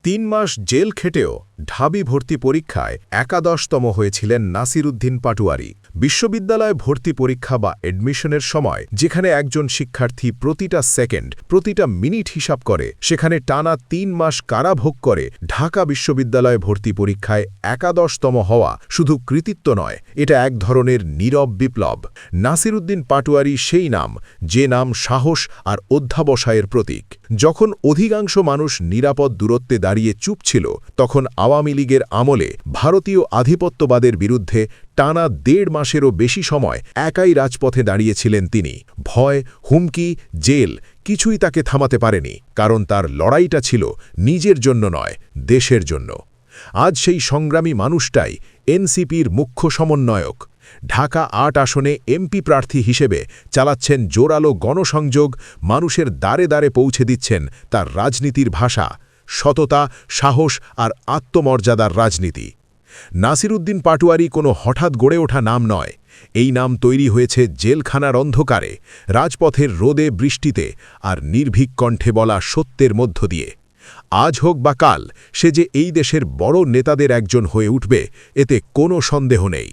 ৩ মাস jail খেটেও ঢাবি ভর্তি পরীক্ষায় একাদশতম হয়েছিলেন নাসিরুদ্দিন পাটোয়ারি। বিশ্ববিদ্যালয় ভর্তি পরীক্ষা বা অ্যাডমিশনের সময় যেখানে একজন শিক্ষার্থী প্রতিটা সেকেন্ড, প্রতিটা মিনিট হিসাব করে, সেখানে টানা ৩ মাস কারাভোগ করে ঢাকা বিশ্ববিদ্যালয় ভর্তি পরীক্ষায় একাদশতম হওয়া শুধু কৃতিত্ব নয়, এটা এক ধরনের নীরব বিপ্লব। নাসিরুদ্দিন পাটোয়ারি সেই নাম, যে নাম সাহস আর অধ্যাবসায়ের প্রতীক। যখন অধিকাংশ মানুষ নিরাপদ দূরত্বে দাঁড়িয়ে চুপ ছিল, তখন আওয়ামী লীগের আমলে ভারতীয় আধিপত্যবাদের বিরুদ্ধে টানা ১.৫ মাসেরও বেশি সময় একাই রাজপথে দাঁড়িয়েছিলেন তিনি। ভয়, হুমকি, জেল কিছুই তাকে থামাতে পারেনি, কারণ তার লড়াইটা ছিল নিজের জন্য নয়, দেশের জন্য। আজ সেই সংগ্রামী মানুষটাই এনসিপির মুখ্য সমন্বয়ক। ঢাকা ৮ আসনে এমপি প্রার্থী হিসেবে চালাচ্ছেন জোরালো গণসংযোগ, মানুষের দ্বারে দ্বারে পৌঁছে দিচ্ছেন তার রাজনীতির ভাষা, সততা, সাহস আর আত্মমর্যাদার রাজনীতি। নাসিরুদ্দিন পাটোয়ারি কোনো হঠাৎ গড়ে ওঠা নাম নয়। এই নাম তৈরি হয়েছে জেলখানার অন্ধকারে, রাজপথের রোদে বৃষ্টিতে আর নির্ভীক কণ্ঠে বলা সত্যের মধ্য দিয়ে। আজ হোক বা কাল সে যে এই দেশের বড় নেতাদের একজন হয়ে উঠবে, এতে কোনো সন্দেহ নেই।